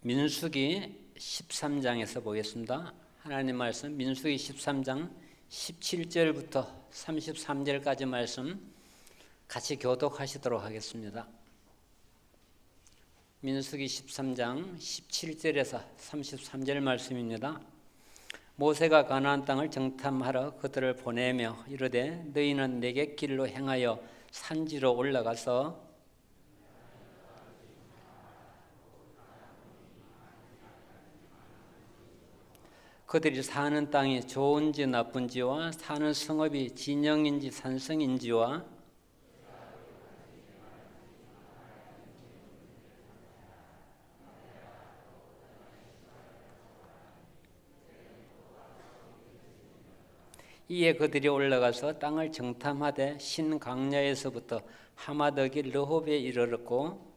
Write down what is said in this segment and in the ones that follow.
민수기 13장에서 보겠습니다. 하나님 말씀 민수기 13장 17절부터 33절까지 말씀 같이 교독하시도록 하겠습니다. 민수기 13장 17절에서 33절 말씀입니다. 모세가 가나안 땅을 정탐하러 그들을 보내며 이르되 너희는 내게 길로 행하여 산지로 올라가서 그들이 사는 땅이 좋은지 나쁜지와 사는 성읍이 진영인지 산성인지와 이에 그들이 올라가서 땅을 정탐하되 신강야에서부터 하마더기 르홉에 이르렀고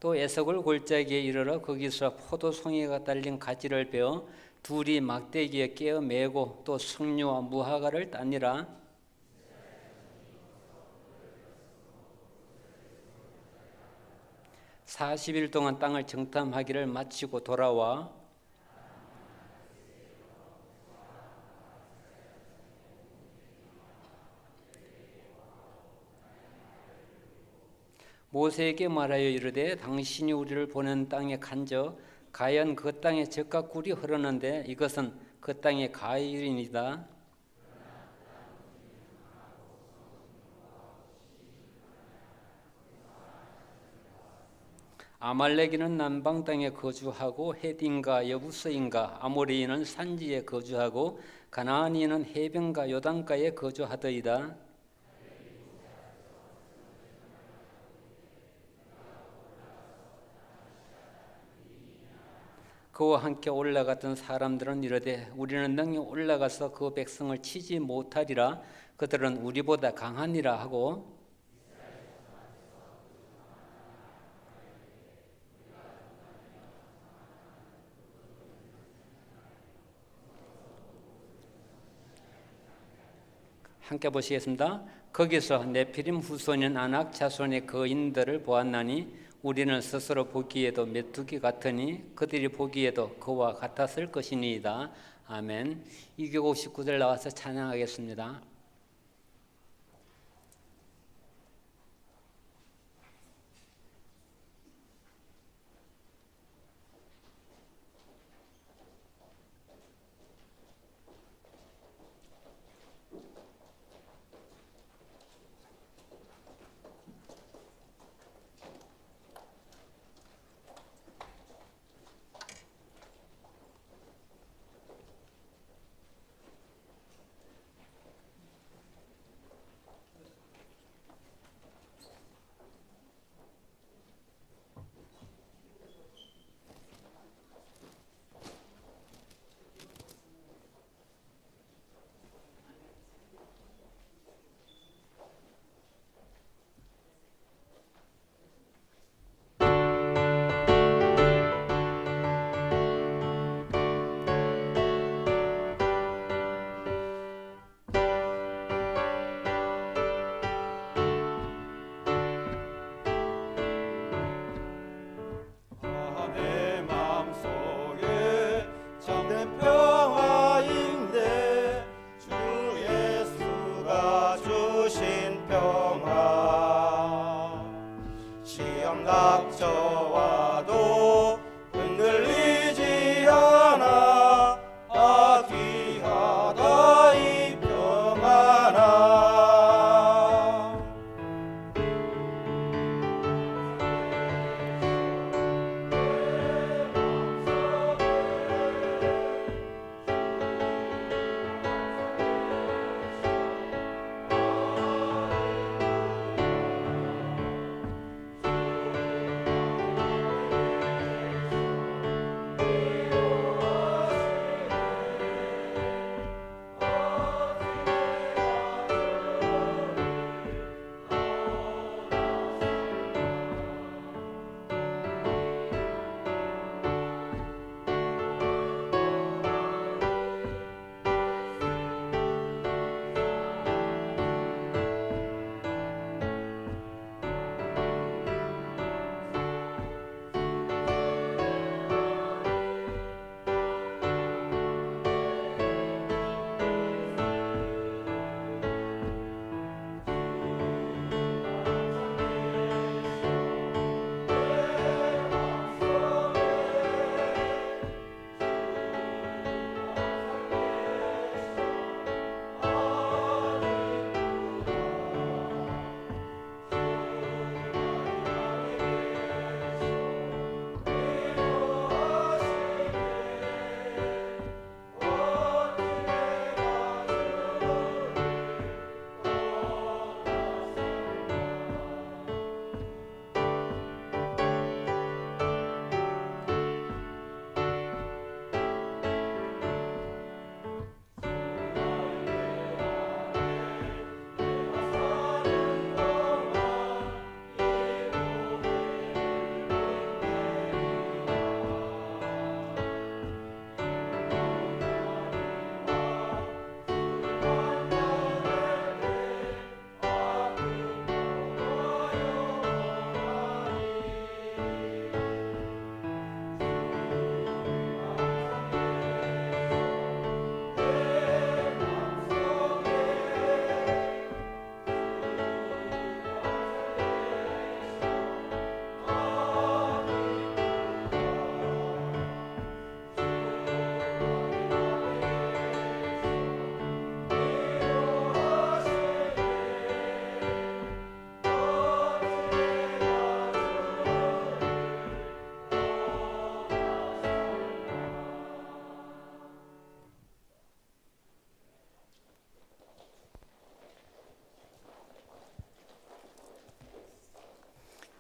또 에석을 골짜기에 이르러 거기서 포도송이가 달린 가지를 베어 둘이 막대기에 깨어 매고 또 석류와 무화과를 따니라. (40일) 동안 땅을 정탐하기를 마치고 돌아와 모세에게 말하여 이르되 당신이 우리를 보낸 땅에 간저 가연 그 땅에 젖과 꿀이 흐르는데 이것은 그 땅의 가을이니이다. 아말렉인은 남방 땅에 거주하고 헤딘과 여부스인과 아모리인은 산지에 거주하고 가나안인은 해변과 요단가에 거주하더이다. 그와 함께 올라갔던 사람들은 이르되 우리는 능히 올라가서 그 백성을 치지 못하리라. 그들은 우리보다 강하니라 하고 함께 보시겠습니다. 거기서 네피림 후손인 아낙 자손의 거인들을 보았나니 우리는 스스로 보기에도 메뚜기 같으니 그들이 보기에도 그와 같았을 것이니이다. 아멘. 259절 나와서 찬양하겠습니다.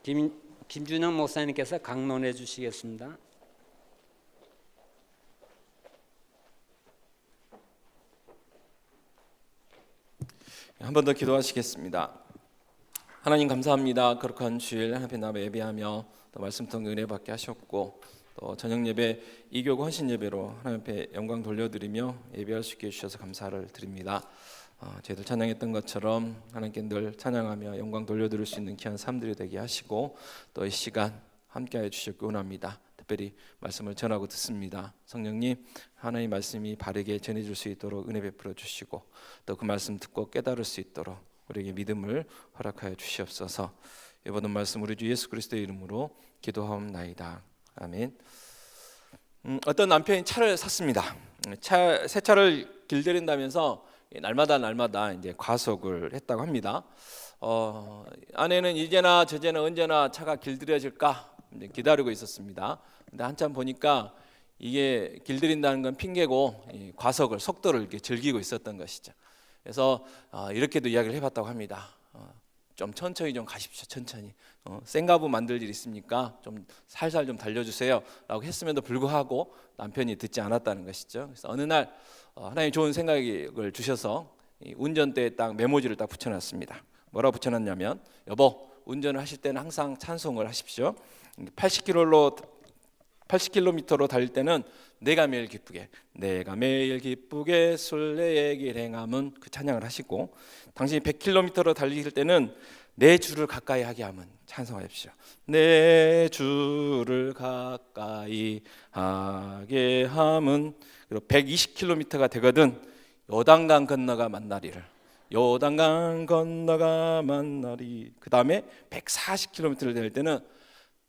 김준영 목사님께서 강론해 주시겠습니다. 한 번 더 기도하시겠습니다. 하나님 감사합니다. 거룩한 주일 하나님 앞에 나와 예배하며 또 말씀 통해 은혜 받게 하셨고 또 저녁 예배 이교구 헌신 예배로 하나님 앞에 영광 돌려드리며 예배할 수 있게 해주셔서 감사를 드립니다. 저희들 찬양했던 것처럼 하나님께 늘 찬양하며 영광 돌려드릴 수 있는 귀한 삶들이 되게 하시고 또 이 시간 함께해 주셨기 원합니다. 특별히 말씀을 전하고 듣습니다. 성령님 하나님의 말씀이 바르게 전해질 수 있도록 은혜 베풀어 주시고 또 그 말씀 듣고 깨달을 수 있도록 우리에게 믿음을 허락하여 주시옵소서. 이번 말씀 우리 주 예수 그리스도의 이름으로 기도하옵나이다. 아멘. 어떤 남편이 차를 샀습니다. 새 차를 길들인다면서 날마다 이제 과속을 했다고 합니다. 아내는 이제나 저제나 언제나 차가 길들여질까 기다리고 있었습니다. 근데 한참 보니까 이게 길들인다는 건 핑계고 과속을 속도를 이렇게 즐기고 있었던 것이죠. 그래서 이렇게도 이야기를 해봤다고 합니다. 좀 천천히 좀 가십시오. 천천히. 생가부 만들 일 있습니까? 좀 살살 좀 달려주세요 라고 했음에도 불구하고 남편이 듣지 않았다는 것이죠. 그래서 어느 날 하나님 좋은 생각을 주셔서 운전대에 딱 메모지를 딱 붙여놨습니다. 뭐라고 붙여놨냐면 여보 운전을 하실 때는 항상 찬송을 하십시오. 80km로 달릴 때는 내가 매일 기쁘게 순례의 길 행함은 그 찬양을 하시고 당신이 100km로 달리실 때는 내 주를 가까이 하게 함은 찬송하십시오. 내 주를 가까이 하게 함은. 그리고 120km가 되거든 요단강 건너가 만나리를. 요단강 건너가 만나리. 그 다음에 140km를 될 때는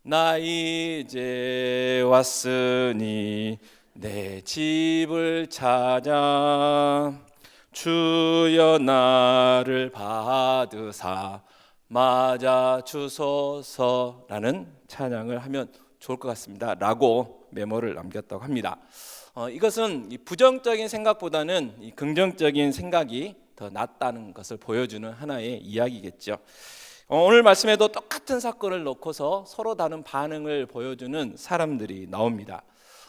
나 이제 왔으니 내 집을 찾아 주여 나를 받으사 맞아 주소서라는 찬양을 하면 좋을 것 같습니다 라고 메모를 남겼다고 합니다. 이것은 부정적인 생각보다는 긍정적인 생각이 더 낫다는 것을 보여주는 하나의 이야기겠죠. 오늘 말씀에도 똑같은 사건을 놓고서 서로 다른 반응을 보여주는 사람들이 나옵니다.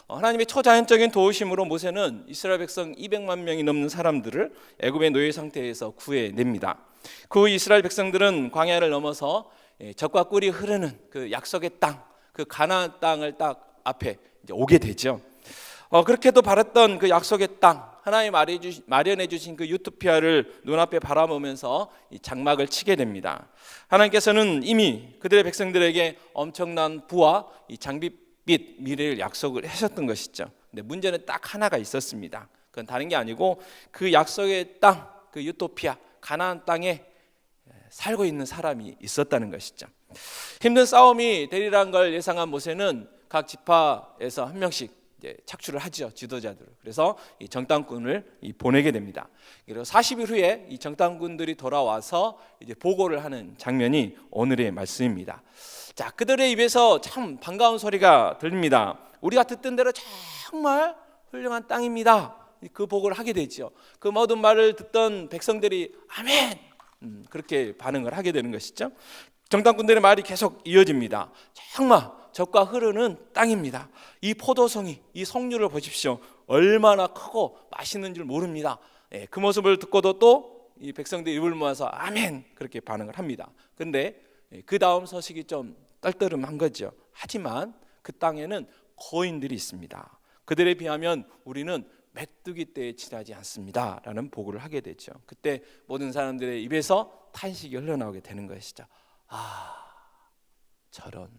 하나님의 초자연적인 도우심으로 모세는 이스라엘 백성 200만 명이 넘는 사람들을 애굽의 노예 상태에서 구해냅니다. 그 이스라엘 백성들은 광야를 넘어서 젖과 꿀이 흐르는 그 약속의 땅, 그 가나안 땅을 딱 앞에 이제 오게 되죠. 그렇게도 바랐던 그 약속의 땅, 하나님 마련해 주신 그 유토피아를 눈앞에 바라보면서 이 장막을 치게 됩니다. 하나님께서는 이미 그들의 백성들에게 엄청난 부와 이 장밋빛 미래를 약속을 하셨던 것이죠. 근데 문제는 딱 하나가 있었습니다. 그건 다른 게 아니고 그 약속의 땅, 그 유토피아, 가나안 땅에 살고 있는 사람이 있었다는 것이죠. 힘든 싸움이 되리라는 걸 예상한 모세는 각 지파에서 한 명씩 착출을 하죠. 지도자들. 그래서 이 정탐꾼을 보내게 됩니다. 그리고 40일 후에 이 정탐꾼들이 돌아와서 이제 보고를 하는 장면이 오늘의 말씀입니다. 자, 그들의 입에서 참 반가운 소리가 들립니다. 우리가 듣던 대로 정말 훌륭한 땅입니다. 그 보고를 하게 되죠. 그 모든 말을 듣던 백성들이 아멘! 그렇게 반응을 하게 되는 것이죠. 정탐꾼들의 말이 계속 이어집니다. 정말 젖과 흐르는 땅입니다. 이 포도송이, 이 석류를 보십시오. 얼마나 크고 맛있는 줄 모릅니다. 그 모습을 듣고도 또 이 백성들이 입을 모아서 아멘 그렇게 반응을 합니다. 그런데 그 다음 소식이 좀 떨떠름한 거죠. 하지만 그 땅에는 거인들이 있습니다. 그들에 비하면 우리는 메뚜기 떼에 지나지 않습니다 라는 보고를 하게 되죠. 그때 모든 사람들의 입에서 탄식이 흘러나오게 되는 것이죠. 저런.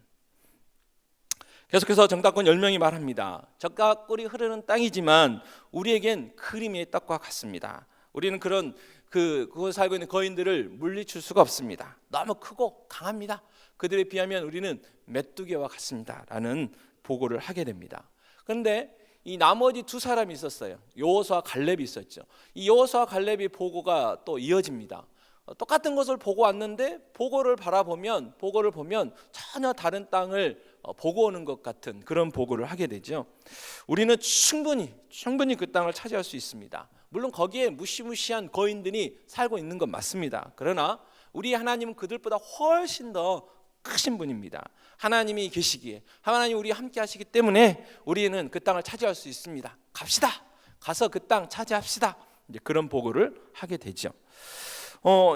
계속해서 정탐꾼 10명이 말합니다. 젖과 꿀이 흐르는 땅이지만 우리에겐 그림의 떡과 같습니다. 우리는 그곳에 살고 있는 거인들을 물리칠 수가 없습니다. 너무 크고 강합니다. 그들에 비하면 우리는 메뚜기와 같습니다 라는 보고를 하게 됩니다. 그런데 이 나머지 두 사람이 있었어요. 여호수아와 갈렙이 있었죠. 이 여호수아와 갈렙의 보고가 또 이어집니다. 똑같은 것을 보고 왔는데 보고를 보면 전혀 다른 땅을 보고 오는 것 같은 그런 보고를 하게 되죠. 우리는 충분히 그 땅을 차지할 수 있습니다. 물론 거기에 무시무시한 거인들이 살고 있는 건 맞습니다. 그러나 우리 하나님은 그들보다 훨씬 더 크신 분입니다. 하나님이 계시기에, 하나님 우리 함께 하시기 때문에 우리는 그 땅을 차지할 수 있습니다. 갑시다. 가서 그 땅 차지합시다. 이제 그런 보고를 하게 되죠.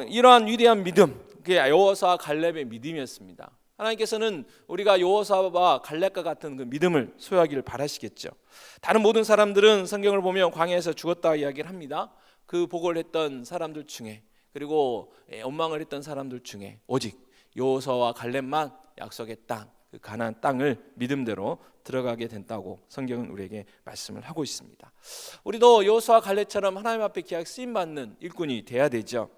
이러한 위대한 믿음, 그게 여호수아와 갈렙의 믿음이었습니다. 하나님께서는 우리가 여호수아와 갈렙과 같은 그 믿음을 소유하기를 바라시겠죠. 다른 모든 사람들은 성경을 보면 광야에서 죽었다 이야기를 합니다. 그 보고를 했던 사람들 중에, 그리고 원망을 했던 사람들 중에 오직 여호수아와 갈렙만 약속의 땅, 그 가나안 땅을 믿음대로 들어가게 된다고 성경은 우리에게 말씀을 하고 있습니다. 우리도 여호수아 갈렙처럼 하나님 앞에 귀하게 쓰임 받는 일꾼이 돼야 되죠.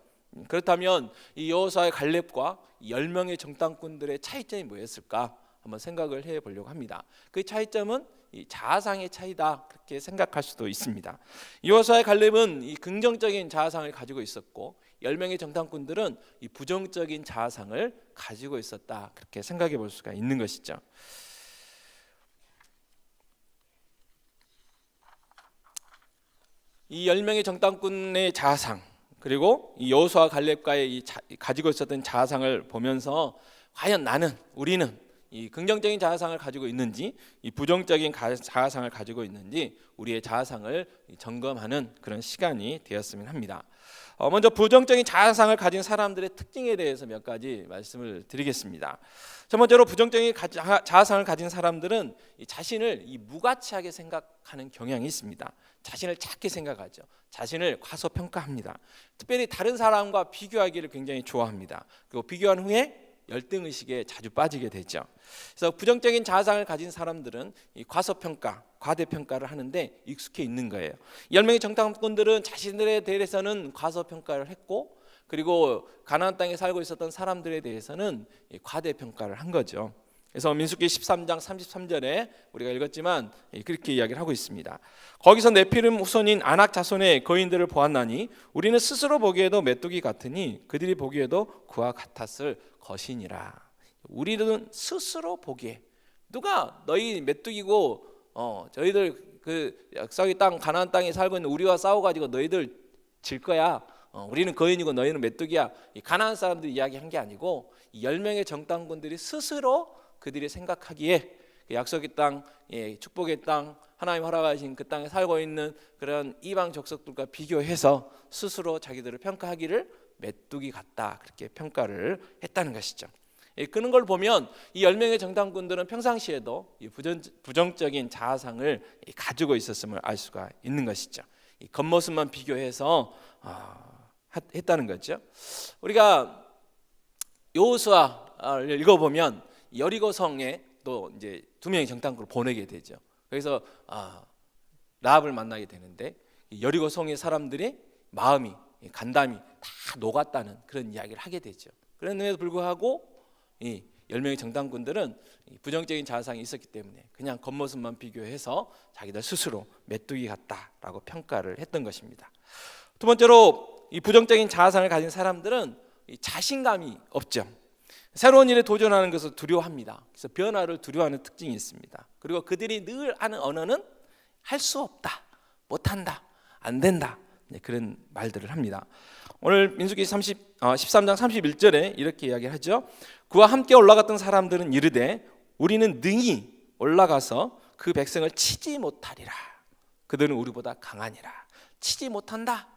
그렇다면 이 여호수아의 갈렙과 10명의 정탐꾼들의 차이점이 뭐였을까 한번 생각을 해보려고 합니다. 그 차이점은 이 자아상의 차이다, 그렇게 생각할 수도 있습니다. 여호수아의 갈렙은 이 긍정적인 자아상을 가지고 있었고 10명의 정탐꾼들은 이 부정적인 자아상을 가지고 있었다, 그렇게 생각해 볼 수가 있는 것이죠. 이 10명의 정탐꾼의 자아상, 그리고 이 여호수아 갈렙과의 가지고 있었던 자아상을 보면서 과연 우리는 이 긍정적인 자아상을 가지고 있는지, 이 부정적인 자아상을 가지고 있는지 우리의 자아상을 점검하는 그런 시간이 되었으면 합니다. 먼저 부정적인 자아상을 가진 사람들의 특징에 대해서 몇 가지 말씀을 드리겠습니다. 첫 번째로 부정적인 자아상을 가진 사람들은 자신을 무가치하게 생각하는 경향이 있습니다. 자신을 작게 생각하죠. 자신을 과소평가합니다. 특별히 다른 사람과 비교하기를 굉장히 좋아합니다. 그리고 비교한 후에 열등의식에 자주 빠지게 되죠. 그래서 부정적인 자아상을 가진 사람들은 이 과소평가, 과대평가를 하는데 익숙해 있는 거예요. 10명의 정탐꾼들은 자신들에 대해서는 과소평가를 했고, 그리고 가나안 땅에 살고 있었던 사람들에 대해서는 과대평가를 한 거죠. 그래서 민수기 13장 33절에 우리가 읽었지만 그렇게 이야기를 하고 있습니다. 거기서 네피림 후손인 아낙 자손의 거인들을 보았나니 우리는 스스로 보기에도 메뚜기 같으니 그들이 보기에도 그와 같았을 것이니라. 우리는 스스로 보기에, 누가 너희 메뚜기고 저희들 그 약속의 땅 가나안 땅에 살고 있는 우리와 싸워가지고 너희들 질 거야, 우리는 거인이고 너희는 메뚜기야, 이 가나안 사람들이 이야기한 게 아니고 이 10명의 정탐꾼들이 스스로 그들이 생각하기에 그 약속의 땅, 축복의 땅, 하나님 허락하신 그 땅에 살고 있는 그런 이방 족속들과 비교해서 스스로 자기들을 평가하기를 메뚜기 같다, 그렇게 평가를 했다는 것이죠. 그런 걸 보면 이 10명의 정탐꾼들은 평상시에도 이 부정적인 자아상을 가지고 있었음을 알 수가 있는 것이죠. 이 겉모습만 비교해서 했다는 거죠. 우리가 여호수아를 읽어보면 여리고 성에 또 이제 2명의 정탐꾼을 보내게 되죠. 그래서 라합을 만나게 되는데 여리고 성의 사람들의 마음이, 간담이 다 녹았다는 그런 이야기를 하게 되죠. 그런데도 불구하고 이 10명의 정탐꾼들은 부정적인 자아상이 있었기 때문에 그냥 겉모습만 비교해서 자기들 스스로 메뚜기 같다라고 평가를 했던 것입니다. 두 번째로 이 부정적인 자아상을 가진 사람들은 자신감이 없죠. 새로운 일에 도전하는 것을 두려워합니다. 그래서 변화를 두려워하는 특징이 있습니다. 그리고 그들이 늘 하는 언어는 할 수 없다, 못한다, 안 된다, 그런 말들을 합니다. 오늘 민수기 13장 31절에 이렇게 이야기하죠. 그와 함께 올라갔던 사람들은 이르되 우리는 능히 올라가서 그 백성을 치지 못하리라. 그들은 우리보다 강하니라. 치지 못한다,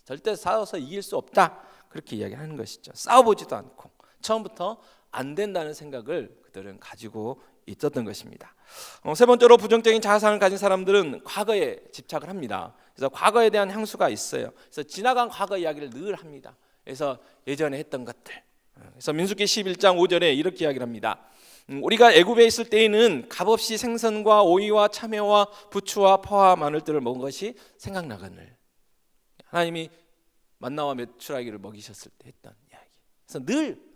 절대 싸워서 이길 수 없다, 그렇게 이야기하는 것이죠. 싸워보지도 않고 처음부터 안 된다는 생각을 그들은 가지고 있었던 것입니다. 세 번째로 부정적인 자아상을 가진 사람들은 과거에 집착을 합니다. 그래서 과거에 대한 향수가 있어요. 그래서 지나간 과거 이야기를 늘 합니다. 그래서 예전에 했던 것들. 그래서 민수기 11장 5절에 이렇게 이야기를 합니다. 우리가 애굽에 있을 때에는 값없이 생선과 오이와 참외와 부추와 파와 마늘들을 먹은 것이 생각나거늘. 하나님이 만나와 메추라기를 먹이셨을 때 했던 이야기. 그래서 늘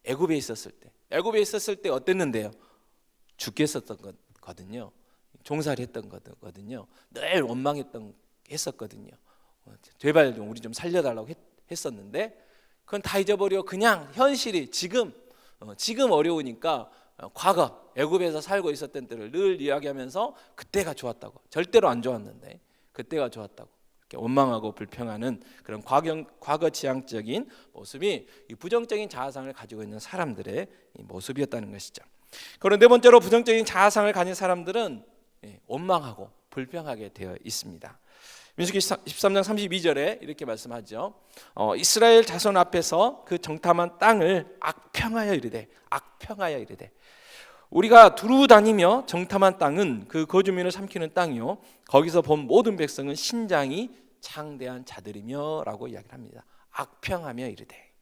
애굽에 있었을 때 어땠는데요? 죽게 했었던 거거든요. 종살이 했던 거거든요. 늘 원망했었거든요. 제발 좀 우리 좀 살려달라고 했었는데 그건 다 잊어버려 그냥 현실이 지금 어려우니까 과거 애굽에서 살고 있었던 때를 늘 이야기하면서 그때가 좋았다고, 절대로 안 좋았는데 그때가 좋았다고 이렇게 원망하고 불평하는 그런 과거 지향적인 모습이 이 부정적인 자아상을 가지고 있는 사람들의 이 모습이었다는 것이죠. 그리고 네 번째로 부정적인 자아상을 가진 사람들은 원망하고 불평하게 되어 있습니다. 민수기 13장 32절에 이렇게 말씀하죠. 이스라엘 자손 앞에서 그 정탐한 땅을 악평하여 이르되, 악평하여 이르되. 우리가 두루 다니며 정탐한 땅은 그 거주민을 삼키는 땅이요 거기서 본 모든 백성은 신장이 창대한 자들이며 라고 이야기를 합니다. 악평하며 이르되.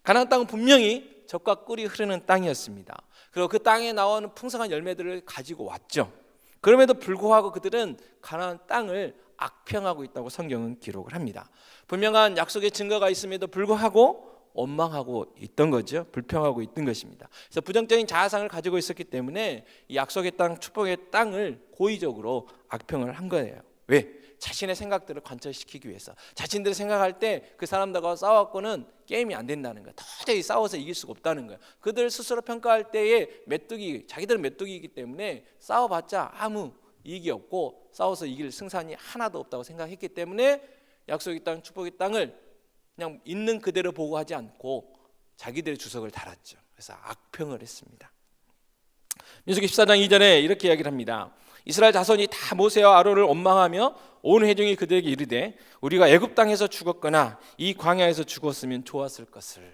가나안 땅은 분명히 젖과 꿀이 흐르는 땅이었습니다. 그리고 그 땅에 나오는 풍성한 열매들을 가지고 왔죠. 그럼에도 불구하고 그들은 가나안 땅을 악평하고 있다고 성경은 기록을 합니다. 분명한 약속의 증거가 있음에도 불구하고 원망하고 있던 거죠. 불평하고 있던 것입니다. 그래서 부정적인 자아상을 가지고 있었기 때문에 이 약속의 땅, 축복의 땅을 고의적으로 악평을 한 거예요. 왜? 자신의 생각들을 관철시키기 위해서. 자신들이 생각할 때 그 사람들과 싸웠고는 게임이 안 된다는 거예요. 도저히 싸워서 이길 수가 없다는 거예요. 그들 스스로 평가할 때에 자기들은 메뚜기이기 때문에 싸워봤자 아무 이익이 없고 싸워서 이길 승산이 하나도 없다고 생각했기 때문에 약속의 땅, 축복의 땅을 그냥 있는 그대로 보고하지 않고 자기들의 주석을 달았죠. 그래서 악평을 했습니다. 민수기 14장 2절에 이렇게 이야기를 합니다. 이스라엘 자손이 다 모세와 아론을 원망하며 온 회중이 그들에게 이르되 우리가 애굽 땅에서 죽었거나 이 광야에서 죽었으면 좋았을 것을.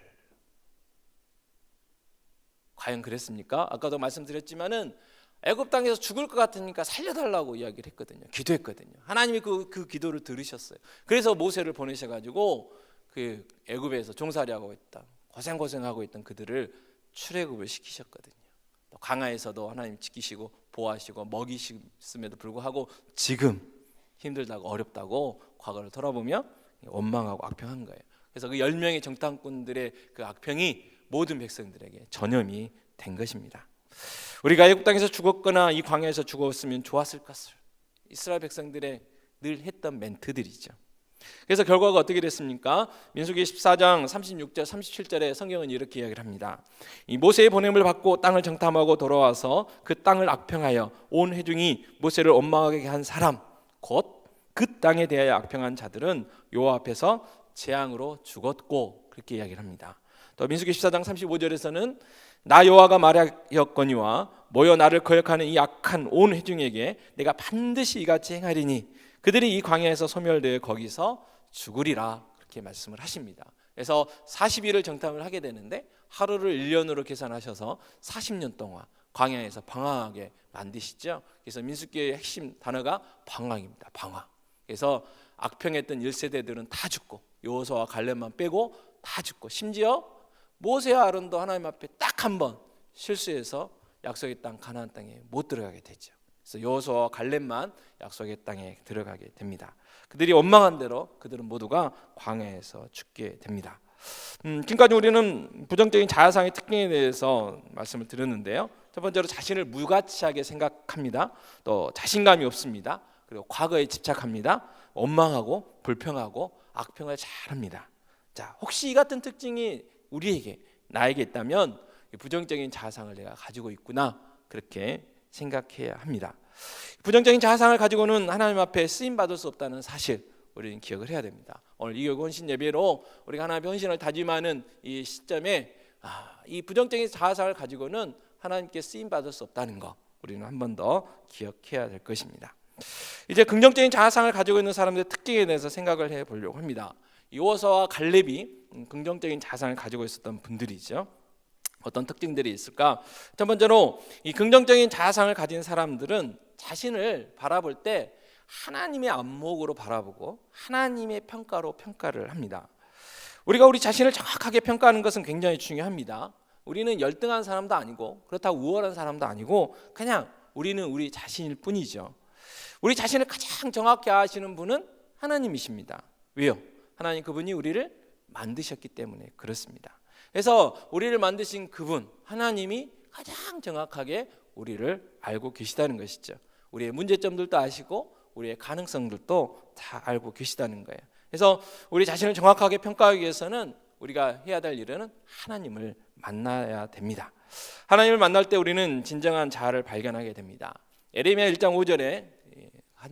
과연 그랬습니까? 아까도 말씀드렸지만은 애굽 땅에서 죽을 것 같으니까 살려달라고 이야기를 했거든요. 기도했거든요. 하나님이 그 기도를 들으셨어요. 그래서 모세를 보내셔가지고 그 애굽에서 종살이하고 있다, 고생하고 있던 그들을 출애굽을 시키셨거든요. 또 광야에서도 하나님 지키시고 보호하시고 먹이심에도 불구하고 지금 힘들다고 어렵다고 과거를 돌아보며 원망하고 악평한 거예요. 그래서 그 10명의 정탐꾼들의 그 악평이 모든 백성들에게 전염이 된 것입니다. 우리가 애굽 땅에서 죽었거나 이 광야에서 죽었으면 좋았을 것을. 이스라엘 백성들의 늘 했던 멘트들이죠. 그래서 결과가 어떻게 됐습니까? 민수기 14장 36절 37절에 성경은 이렇게 이야기를 합니다. 이 모세의 보냄을 받고 땅을 정탐하고 돌아와서 그 땅을 악평하여 온 회중이 모세를 원망하게 한 사람 곧 그 땅에 대하여 악평한 자들은 여호와 앞에서 재앙으로 죽었고 그렇게 이야기를 합니다. 또 민수기 14장 35절에서는 나 여호와가 말하였거니와 모여 나를 거역하는 이 악한 온 회중에게 내가 반드시 이같이 행하리니 그들이 이 광야에서 소멸되어 거기서 죽으리라 그렇게 말씀을 하십니다. 그래서 40일을 정탐을 하게 되는데 하루를 1년으로 계산하셔서 40년 동안 광야에서 방황하게 만드시죠. 그래서 민수기의 핵심 단어가 방황입니다. 방황. 그래서 악평했던 1세대들은 다 죽고 여호수아와 갈렙만 빼고 다 죽고 심지어 모세와 아론도 하나님 앞에 딱 한 번 실수해서 약속의 땅 가나안 땅에 못 들어가게 되죠. 그래서 여호수아와 갈렙만 약속의 땅에 들어가게 됩니다. 그들이 원망한 대로 그들은 모두가 광야에서 죽게 됩니다. 지금까지 우리는 부정적인 자아상의 특징에 대해서 말씀을 드렸는데요. 첫 번째로 자신을 무가치하게 생각합니다. 또 자신감이 없습니다. 그리고 과거에 집착합니다. 원망하고 불평하고 악평을 잘합니다. 자, 혹시 이 같은 특징이 우리에게 나에게 있다면 부정적인 자아상을 내가 가지고 있구나 그렇게 생각해야 합니다. 부정적인 자아상을 가지고는 하나님 앞에 쓰임 받을 수 없다는 사실 우리는 기억을 해야 됩니다. 오늘 이교구 헌신 예배로 우리가 하나님의 헌신을 다짐하는 이 시점에 이 부정적인 자아상을 가지고는 하나님께 쓰임 받을 수 없다는 거 우리는 한 번 더 기억해야 될 것입니다. 이제 긍정적인 자아상을 가지고 있는 사람들의 특징에 대해서 생각을 해보려고 합니다. 여호수아와 갈렙이 긍정적인 자아상을 가지고 있었던 분들이죠. 어떤 특징들이 있을까? 첫 번째로 이 긍정적인 자아상을 가진 사람들은 자신을 바라볼 때 하나님의 안목으로 바라보고 하나님의 평가로 평가를 합니다. 우리가 우리 자신을 정확하게 평가하는 것은 굉장히 중요합니다. 우리는 열등한 사람도 아니고 그렇다고 우월한 사람도 아니고 그냥 우리는 우리 자신일 뿐이죠. 우리 자신을 가장 정확히 아시는 분은 하나님이십니다. 왜요? 하나님 그분이 우리를 만드셨기 때문에 그렇습니다. 그래서 우리를 만드신 그분 하나님이 가장 정확하게 우리를 알고 계시다는 것이죠. 우리의 문제점들도 아시고 우리의 가능성들도 다 알고 계시다는 거예요. 그래서 우리 자신을 정확하게 평가하기 위해서는 우리가 해야 될 일은 하나님을 만나야 됩니다. 하나님을 만날 때 우리는 진정한 자아를 발견하게 됩니다. 예레미야 1장 5절에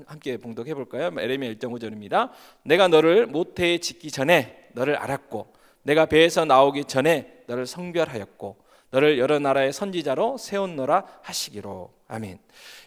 함께 봉독해 볼까요? 에레미야 1.5절입니다. 내가 너를 모태에 짓기 전에 너를 알았고 내가 배에서 나오기 전에 너를 성별하였고 너를 여러 나라의 선지자로 세웠노라 하시기로. 아멘.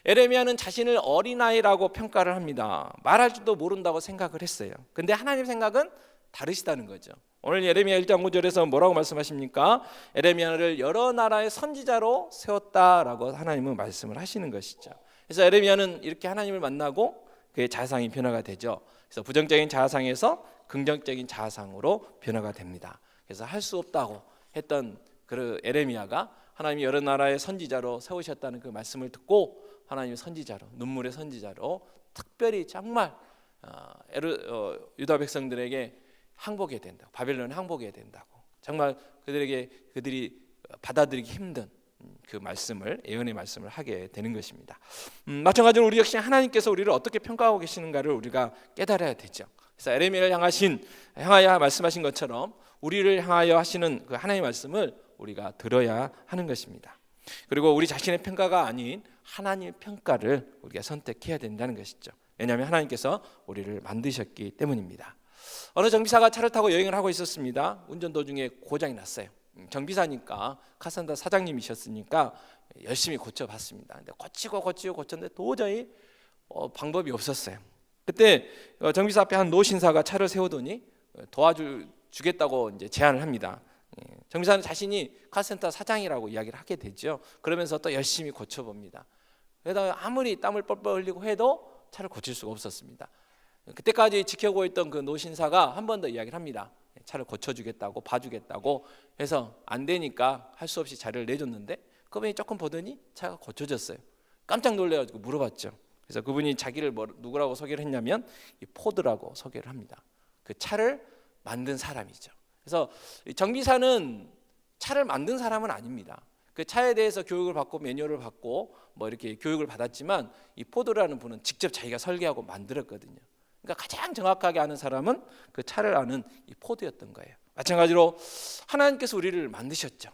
에레미야는 자신을 어린아이라고 평가를 합니다. 말할 줄도 모른다고 생각을 했어요. 근데 하나님 생각은 다르시다는 거죠. 오늘 예레미야 1.5절에서 뭐라고 말씀하십니까? 에레미야를 여러 나라의 선지자로 세웠다라고 하나님은 말씀을 하시는 것이죠. 그래서 에레미야는 이렇게 하나님을 만나고 그의 자상이 변화가 되죠. 그래서 부정적인 자상에서 긍정적인 자상으로 변화가 됩니다. 그래서 할 수 없다고 했던 그 에레미야가 하나님이 여러 나라의 선지자로 세우셨다는 그 말씀을 듣고 하나님의 선지자로, 눈물의 선지자로 특별히 정말 유다 백성들에게 항복해야 된다고, 바벨론에 항복해야 된다고, 정말 그들이 받아들이기 힘든 그 말씀을, 예언의 말씀을 하게 되는 것입니다. 마찬가지로 우리 역시 하나님께서 우리를 어떻게 평가하고 계시는가를 우리가 깨달아야 되죠. 그래서 에레미야를 향하여 말씀하신 것처럼 우리를 향하여 하시는 그 하나님의 말씀을 우리가 들어야 하는 것입니다. 그리고 우리 자신의 평가가 아닌 하나님의 평가를 우리가 선택해야 된다는 것이죠. 왜냐하면 하나님께서 우리를 만드셨기 때문입니다. 어느 정비사가 차를 타고 여행을 하고 있었습니다. 운전 도중에 고장이 났어요. 정비사니까 카센터 사장님이셨으니까 열심히 고쳐봤습니다. 근데 고쳤는데 도저히 방법이 없었어요. 그때 정비사 앞에 한 노신사가 차를 세우더니 도와주겠다고 이제 제안을 합니다. 정비사는 자신이 카센터 사장이라고 이야기를 하게 되죠. 그러면서 또 열심히 고쳐봅니다. 그러다가 아무리 땀을 뻘뻘 흘리고 해도 차를 고칠 수가 없었습니다. 그때까지 지켜보고 있던 그 노신사가 한 번 더 이야기를 합니다. 차를 고쳐주겠다고, 봐주겠다고 해서 안 되니까 할 수 없이 자료를 내줬는데 그분이 조금 보더니 차가 고쳐졌어요. 깜짝 놀래가지고 물어봤죠. 그래서 그분이 자기를 누구라고 소개를 했냐면 이 포드라고 소개를 합니다. 그 차를 만든 사람이죠. 그래서 정비사는 차를 만든 사람은 아닙니다. 그 차에 대해서 교육을 받고 매뉴얼을 받고 뭐 이렇게 교육을 받았지만 이 포드라는 분은 직접 자기가 설계하고 만들었거든요. 그러니까 가장 정확하게 아는 사람은 그 차를 아는 이 포드였던 거예요. 마찬가지로 하나님께서 우리를 만드셨죠.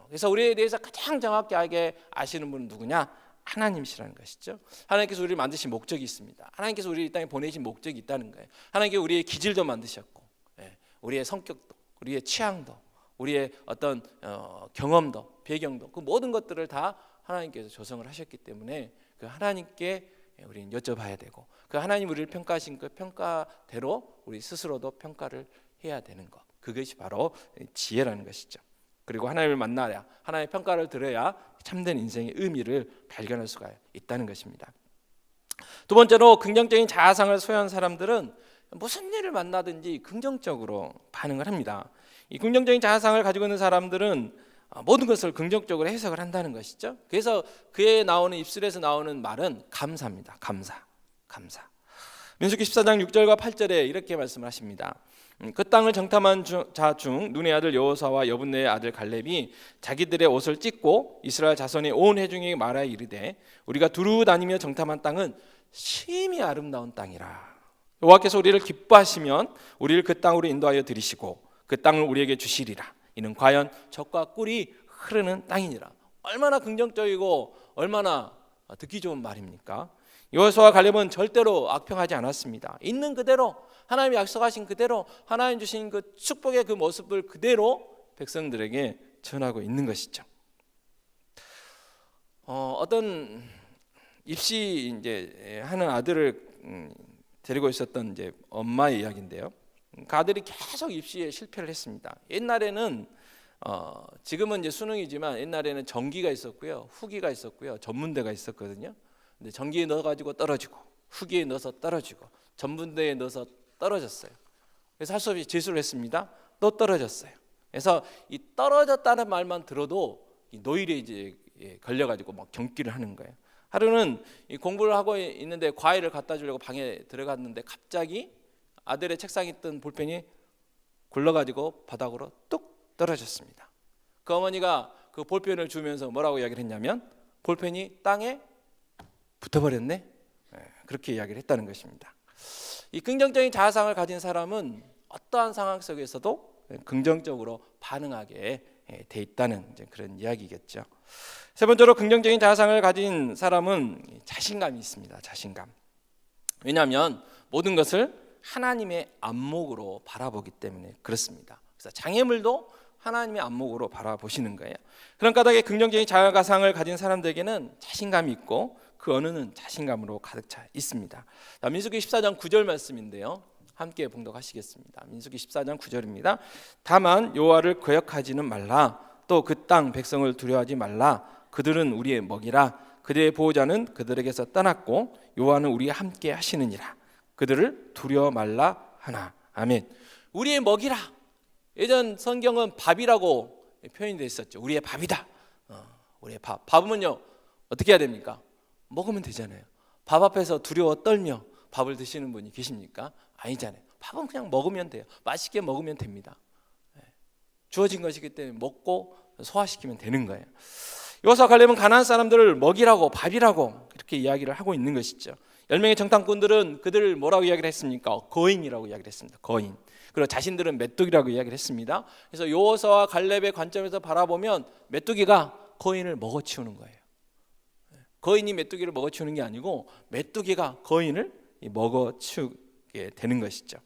그래서 우리에 대해서 가장 정확하게 아시는 분은 누구냐? 하나님이시라는 것이죠. 하나님께서 우리를 만드신 목적이 있습니다. 하나님께서 우리를 이 땅에 보내신 목적이 있다는 거예요. 하나님께서 우리의 기질도 만드셨고, 우리의 성격도, 우리의 취향도, 우리의 어떤 경험도, 배경도, 그 모든 것들을 다 하나님께서 조성을 하셨기 때문에 그 하나님께 우리는 여쭤봐야 되고, 그 하나님 우리를 평가하신 그 평가대로 우리 스스로도 평가를 해야 되는 것, 그것이 바로 지혜라는 것이죠. 그리고 하나님을 만나야, 하나님의 평가를 들어야 참된 인생의 의미를 발견할 수가 있다는 것입니다. 두 번째로, 긍정적인 자아상을 소유한 사람들은 무슨 일을 만나든지 긍정적으로 반응을 합니다. 이 긍정적인 자아상을 가지고 있는 사람들은 모든 것을 긍정적으로 해석을 한다는 것이죠. 그래서 그의 나오는 입술에서 나오는 말은 감사입니다. 감사. 민수기 14장 6절과 8절에 이렇게 말씀을 하십니다. 그 땅을 정탐한 자 중 눈의 아들 여호사와 여분네의 아들 갈렙이 자기들의 옷을 찢고 이스라엘 자손의 온 회중에게 말하여 이르되 우리가 두루 다니며 정탐한 땅은 심히 아름다운 땅이라. 여호와께서 우리를 기뻐하시면 우리를 그 땅으로 인도하여 들이시고 그 땅을 우리에게 주시리라. 이는 과연 젖과 꿀이 흐르는 땅이니라. 얼마나 긍정적이고 얼마나 듣기 좋은 말입니까? 여호수아와 갈렙은 절대로 악평하지 않았습니다. 있는 그대로, 하나님이 약속하신 그대로, 하나님 주신 그 축복의 그 모습을 그대로 백성들에게 전하고 있는 것이죠. 어떤 입시 이제 하는 아들을 데리고 있었던 이제 엄마의 이야기인데요. 그 아들이 계속 입시에 실패를 했습니다. 옛날에는 지금은 이제 수능이지만 옛날에는 정기가 있었고요, 후기가 있었고요, 전문대가 있었거든요. 근데 정기에 넣어가지고 떨어지고, 후기에 넣어서 떨어지고, 전문대에 넣어서 떨어졌어요. 그래서 할 수 없이 재수를 했습니다. 또 떨어졌어요. 그래서 이 떨어졌다는 말만 들어도 이 노일에 이제 걸려가지고 막 경기를 하는 거예요. 하루는 이 공부를 하고 있는데 과일을 갖다 주려고 방에 들어갔는데 갑자기 아들의 책상에 있던 볼펜이 굴러가지고 바닥으로 뚝 떨어졌습니다. 그 어머니가 그 볼펜을 주면서 뭐라고 이야기를 했냐면 볼펜이 땅에 붙어버렸네, 그렇게 이야기를 했다는 것입니다. 이 긍정적인 자아상을 가진 사람은 어떠한 상황 속에서도 긍정적으로 반응하게 돼 있다는 그런 이야기겠죠. 세 번째로, 긍정적인 자아상을 가진 사람은 자신감이 있습니다. 자신감. 왜냐하면 모든 것을 하나님의 안목으로 바라보기 때문에 그렇습니다. 그래서 장애물도 하나님의 안목으로 바라보시는 거예요. 그런 까닭에 긍정적인 자아가상을 가진 사람들에게는 자신감이 있고 그 언어는 자신감으로 가득 차 있습니다. 민수기 14장 9절 말씀인데요, 함께 봉독하시겠습니다. 민수기 14장 9절입니다. 다만 여호와를 거역하지는 말라. 또 그 땅 백성을 두려워하지 말라. 그들은 우리의 먹이라. 그들의 보호자는 그들에게서 떠났고 여호와는 우리와 함께 하시느니라. 그들을 두려워 말라 하나. 아멘. 우리의 먹이라. 예전 성경은 밥이라고 표현이 되어 있었죠. 우리의 밥이다. 우리의 밥. 밥은요 어떻게 해야 됩니까? 먹으면 되잖아요. 밥 앞에서 두려워 떨며 밥을 드시는 분이 계십니까? 아니잖아요. 밥은 그냥 먹으면 돼요. 맛있게 먹으면 됩니다. 주어진 것이기 때문에 먹고 소화시키면 되는 거예요. 여호수아 갈렙은 가나안 사람들을 먹이라고 밥이라고 이렇게 이야기를 하고 있는 것이죠. 10명의 정탐꾼들은 그들을 뭐라고 이야기를 했습니까? 거인이라고 이야기를 했습니다. 거인. 그리고 자신들은 메뚜기라고 이야기를 했습니다. 그래서 여호수아와 갈렙의 관점에서 바라보면 메뚜기가 거인을 먹어치우는 거예요. 거인이 메뚜기를 먹어치우는 게 아니고 메뚜기가 거인을 먹어치우게 되는 것이죠.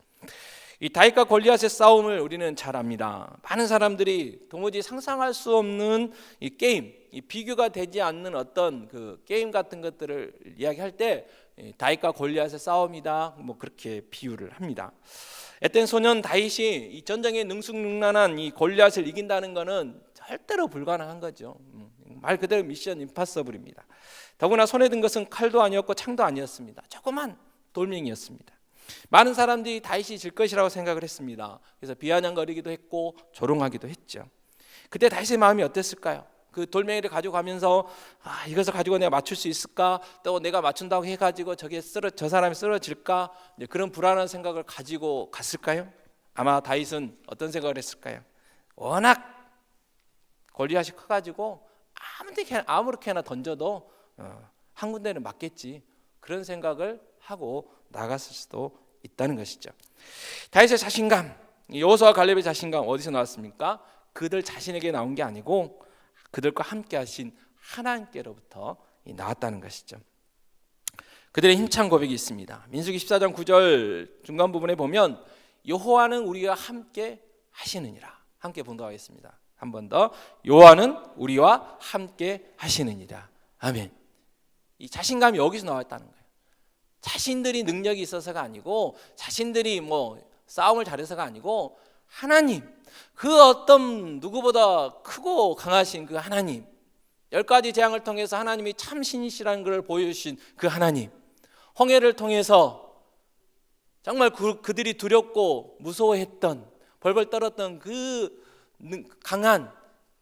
이 다윗과 골리앗의 싸움을 우리는 잘 압니다. 많은 사람들이 도무지 상상할 수 없는 이 게임, 이 비교가 되지 않는 어떤 그 게임 같은 것들을 이야기할 때 다윗과 골리앗의 싸움이다, 뭐 그렇게 비유를 합니다. 앳된 소년 다윗이 이 전쟁에 능숙능란한 이 골리앗을 이긴다는 것은 절대로 불가능한 거죠. 말 그대로 미션 임파서블입니다. 더구나 손에 든 것은 칼도 아니었고 창도 아니었습니다. 조그만 돌멩이였습니다. 많은 사람들이 다윗이 질 것이라고 생각을 했습니다. 그래서 비아냥거리기도 했고 조롱하기도 했죠. 그때 다윗의 마음이 어땠을까요? 그 돌멩이를 가지고 가면서 이것을 가지고 내가 맞출 수 있을까? 또 내가 맞춘다고 해가지고 저 사람이 쓰러질까? 그런 불안한 생각을 가지고 갔을까요? 아마 다윗은 어떤 생각을 했을까요? 워낙 골리앗이 커가지고 아무렇게나 던져도 한 군데는 맞겠지, 그런 생각을 하고 나갔을 수도 있다는 것이죠. 다윗의 자신감, 여호수아와 갈렙의 자신감 어디서 나왔습니까? 그들 자신에게 나온 게 아니고 그들과 함께 하신 하나님께로부터 나왔다는 것이죠. 그들의 힘찬 고백이 있습니다. 민수기 14장 9절 중간 부분에 보면 여호와는 우리와 함께 하시느니라. 함께 봉독하겠습니다. 한 번 더. 여호와는 우리와 함께 하시느니라. 아멘. 이 자신감이 여기서 나왔다는 거예요. 자신들이 능력이 있어서가 아니고, 자신들이 뭐 싸움을 잘해서가 아니고, 하나님, 그 어떤 누구보다 크고 강하신 그 하나님, 10가지 재앙을 통해서 하나님이 참 신이시라는 것을 보여주신 그 하나님, 홍해를 통해서 정말 그들이 두렵고 무서워했던, 벌벌 떨었던 그 강한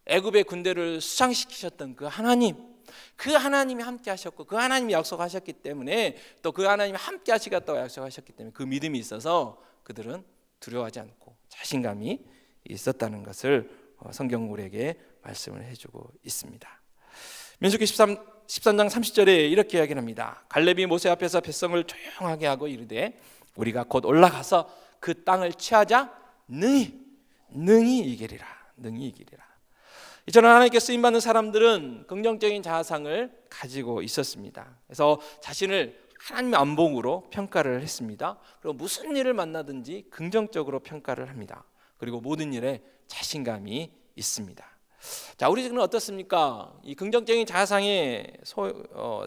애굽의 군대를 수장시키셨던 그 하나님, 그 하나님이 함께 하셨고 그 하나님이 약속하셨기 때문에, 또 그 하나님이 함께 하시겠다고 약속하셨기 때문에 그 믿음이 있어서 그들은 두려워하지 않고 자신감이 있었다는 것을 성경 우리에게 말씀을 해주고 있습니다. 민수기 13장 30절에 이렇게 이야기를 합니다. 갈렙이 모세 앞에서 백성을 조용하게 하고 이르되 우리가 곧 올라가서 그 땅을 취하자 능히 이기리라. 능히 이기리라. 이처럼 하나님께 쓰임받는 사람들은 긍정적인 자아상을 가지고 있었습니다. 그래서 자신을 하나님의 안목으로 평가를 했습니다. 그리고 무슨 일을 만나든지 긍정적으로 평가를 합니다. 그리고 모든 일에 자신감이 있습니다. 자, 우리 지금 어떻습니까? 이 긍정적인 자아상에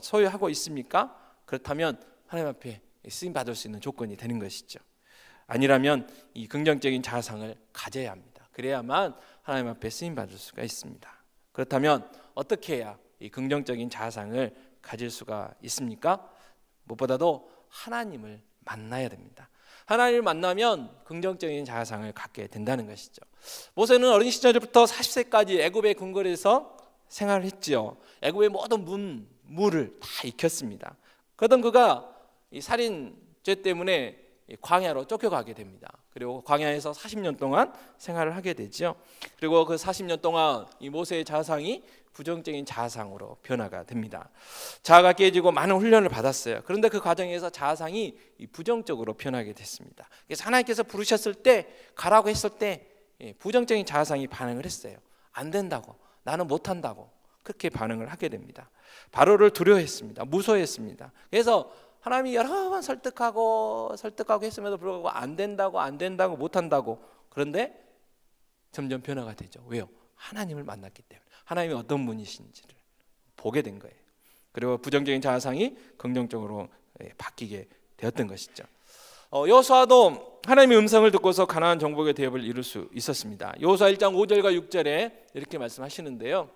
소유하고 있습니까? 그렇다면 하나님 앞에 쓰임받을 수 있는 조건이 되는 것이죠. 아니라면 이 긍정적인 자아상을 가져야 합니다. 그래야만 하나님 앞에 쓰임받을 수가 있습니다. 그렇다면 어떻게 해야 이 긍정적인 자아상을 가질 수가 있습니까? 무엇보다도 하나님을 만나야 됩니다. 하나님을 만나면 긍정적인 자아상을 갖게 된다는 것이죠. 모세는 어린 시절부터 40세까지 애굽의 궁궐에서 생활을 했지요. 애굽의 모든 물을 다 익혔습니다. 그러던 그가 이 살인죄 때문에 광야로 쫓겨가게 됩니다. 그리고 광야에서 40년 동안 생활을 하게 되죠. 그리고 그 40년 동안 이 모세의 자아상이 부정적인 자아상으로 변화가 됩니다. 자아가 깨지고 많은 훈련을 받았어요. 그런데 그 과정에서 자아상이 부정적으로 변하게 됐습니다. 그래서 하나님께서 부르셨을 때, 가라고 했을 때 부정적인 자아상이 반응을 했어요. 안 된다고, 나는 못한다고, 그렇게 반응을 하게 됩니다. 바로를 두려워했습니다. 무서워했습니다. 그래서 하나님이 여러 번 설득하고 했음에도 불구하고 안 된다고 못한다고. 그런데 점점 변화가 되죠. 왜요? 하나님을 만났기 때문에. 하나님이 어떤 분이신지를 보게 된 거예요. 그리고 부정적인 자아상이 긍정적으로 바뀌게 되었던 것이죠. 여호수아도 하나님의 음성을 듣고서 가나안 정복의 대업을 이룰 수 있었습니다. 여호수아 1장 5절과 6절에 이렇게 말씀하시는데요.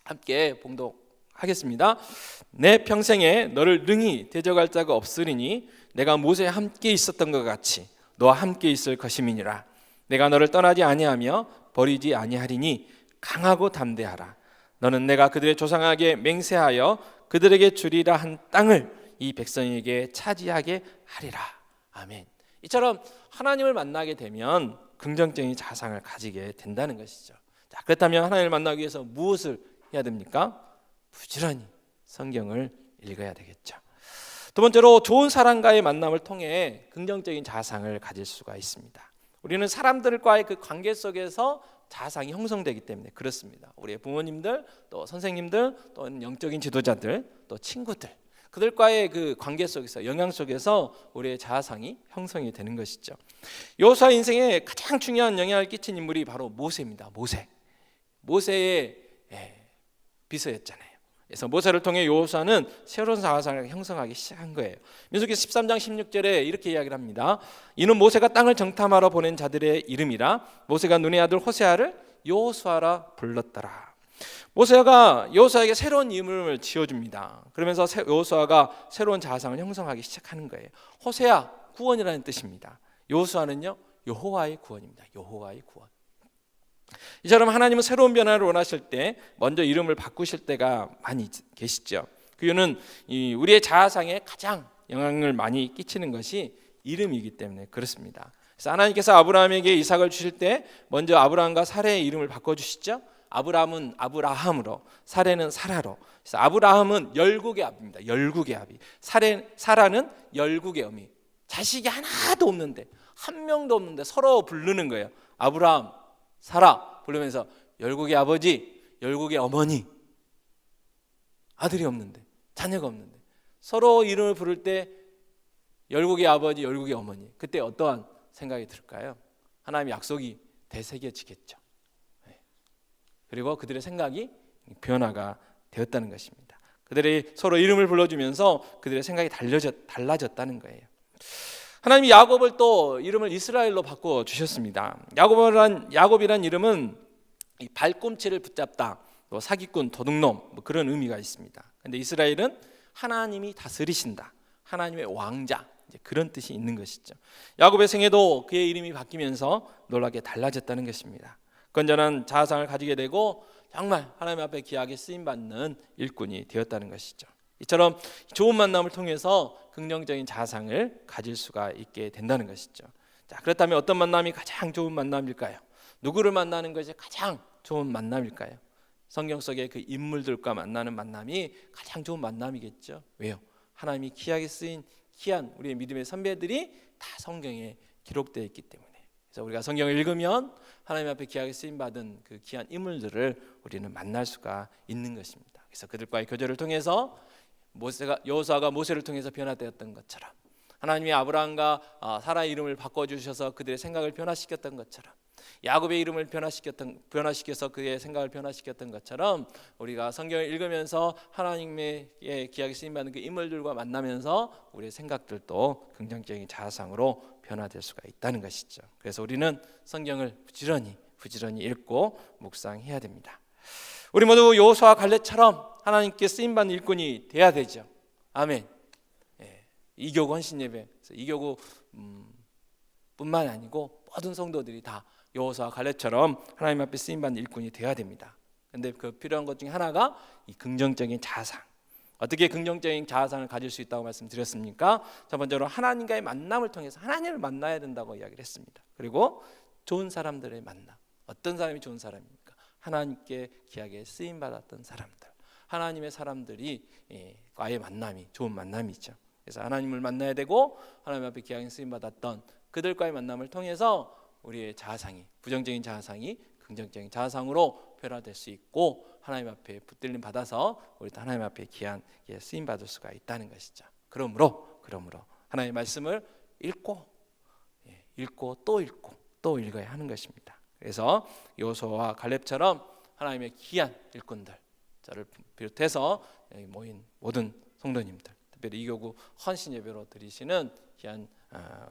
함께 봉독하겠습니다. 내 평생에 너를 능히 대적할 자가 없으리니 내가 모세와 함께 있었던 것 같이 너와 함께 있을 것임이니라. 내가 너를 떠나지 아니하며 버리지 아니하리니 강하고 담대하라. 너는 내가 그들의 조상에게 맹세하여 그들에게 주리라 한 땅을 이 백성에게 차지하게 하리라. 아멘. 이처럼 하나님을 만나게 되면 긍정적인 자상을 가지게 된다는 것이죠. 자, 그렇다면 하나님을 만나기 위해서 무엇을 해야 됩니까? 부지런히 성경을 읽어야 되겠죠. 두 번째로 좋은 사람과의 만남을 통해 긍정적인 자상을 가질 수가 있습니다. 우리는 사람들과의 그 관계 속에서 자상이 형성되기 때문에 그렇습니다. 우리의 부모님들, 또 선생님들, 또 영적인 지도자들, 또 친구들, 그들과의 그 관계 속에서, 영향 속에서 우리의 자아상이 형성이 되는 것이죠. 여호수아 인생에 가장 중요한 영향을 끼친 인물이 바로 모세입니다. 모세의 비서였잖아요. 그래서 모세를 통해 여호수아는 새로운 자아상을 형성하기 시작한 거예요. 민수기 13장 16절에 이렇게 이야기를 합니다. 이는 모세가 땅을 정탐하러 보낸 자들의 이름이라 모세가 눈의 아들 호세아를 여호수아라 불렀더라. 모세가 여호수아에게 새로운 이름을 지어줍니다. 그러면서 여호수아가 새로운 자아상을 형성하기 시작하는 거예요. 호세아, 구원이라는 뜻입니다. 여호수아는요, 여호와의 구원입니다. 여호와의 구원. 이처럼 하나님은 새로운 변화를 원하실 때 먼저 이름을 바꾸실 때가 많이 계시죠. 그 이유는 우리의 자아상에 가장 영향을 많이 끼치는 것이 이름이기 때문에 그렇습니다. 그래서 하나님께서 아브라함에게 이삭을 주실 때 먼저 아브라함과 사레의 이름을 바꿔주시죠. 아브라함은 아브라함으로, 사레는 사라로. 그래서 아브라함은 열국의 아비입니다. 열국의 아비. 사라는 열국의 어미. 자식이 하나도 없는데, 한 명도 없는데 서로 부르는 거예요. 아브라함, 사라 부르면서 열국의 아버지, 열국의 어머니. 아들이 없는데, 자녀가 없는데 서로 이름을 부를 때 열국의 아버지, 열국의 어머니. 그때 어떠한 생각이 들까요? 하나님의 약속이 되새겨지겠죠. 그리고 그들의 생각이 변화가 되었다는 것입니다. 그들이 서로 이름을 불러주면서 그들의 생각이 달라졌다는 거예요. 하나님이 야곱을 또 이름을 이스라엘로 바꿔 주셨습니다. 야곱이란 이름은 발꿈치를 붙잡다, 또 사기꾼, 도둑놈, 그런 의미가 있습니다. 그런데 이스라엘은 하나님이 다스리신다, 하나님의 왕자, 이제 그런 뜻이 있는 것이죠. 야곱의 생애도 그의 이름이 바뀌면서 놀랍게 달라졌다는 것입니다. 건전한 자아상을 가지게 되고 정말 하나님 앞에 귀하게 쓰임받는 일꾼이 되었다는 것이죠. 이처럼 좋은 만남을 통해서 긍정적인 자아상을 가질 수가 있게 된다는 것이죠. 자, 그렇다면 어떤 만남이 가장 좋은 만남일까요? 누구를 만나는 것이 가장 좋은 만남일까요? 성경 속의 그 인물들과 만나는 만남이 가장 좋은 만남이겠죠. 왜요? 하나님이 귀하게 쓰인 귀한 우리의 믿음의 선배들이 다 성경에 기록되어 있기 때문에. 그래서 우리가 성경을 읽으면 하나님 앞에 귀하게 쓰임받은 그 귀한 인물들을 우리는 만날 수가 있는 것입니다. 그래서 그들과의 교제를 통해서 여호수아가 모세를 통해서 변화되었던 것처럼, 하나님이 아브라함과 사라의 이름을 바꿔주셔서 그들의 생각을 변화시켰던 것처럼, 야곱의 이름을 변화시켜서 그의 생각을 변화시켰던 것처럼, 우리가 성경을 읽으면서 하나님의 귀하게 쓰임받는 그 인물들과 만나면서 우리의 생각들도 긍정적인 자아상으로 변화될 수가 있다는 것이죠. 그래서 우리는 성경을 부지런히 읽고 묵상해야 됩니다. 우리 모두 여호수아와 갈렙처럼 하나님께 쓰임받는 일꾼이 돼야 되죠. 아멘. 이교구 헌신예배, 이교구 뿐만 아니고 모든 성도들이 다 여호수아와 갈렙처럼 하나님 앞에 쓰임받는 일꾼이 돼야 됩니다. 그런데 그 필요한 것 중에 하나가 이 긍정적인 자아상. 어떻게 긍정적인 자아상을 가질 수 있다고 말씀드렸습니까? 첫 번째로 하나님과의 만남을 통해서 하나님을 만나야 된다고 이야기를 했습니다. 그리고 좋은 사람들의 만남. 어떤 사람이 좋은 사람입니까? 하나님께 귀하게 쓰임받았던 사람들, 하나님의 사람들이 과의 만남이 좋은 만남이죠. 그래서 하나님을 만나야 되고 하나님 앞에 귀하게 쓰임받았던 그들과의 만남을 통해서 우리의 자아상이, 부정적인 자아상이 긍정적인 자아상으로 변화될 수 있고 하나님 앞에 붙들림 받아서 우리도 하나님 앞에 귀한 쓰임 받을 수가 있다는 것이죠. 그러므로 그러므로 하나님의 말씀을 읽고 읽고 또 읽고 또 읽어야 하는 것입니다. 그래서 여호수아와 갈렙처럼 하나님의 귀한 일꾼들, 저를 비롯해서 여기 모인 모든 성도님들, 특별히 이 교구 헌신 예배로 드리시는 귀한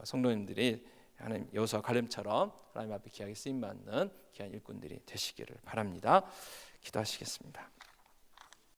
성도님들이 하나님 여호수아 갈렙처럼 하나님 앞에 귀하게 쓰임 받는 귀한 일꾼들이 되시기를 바랍니다. 기도하시겠습니다.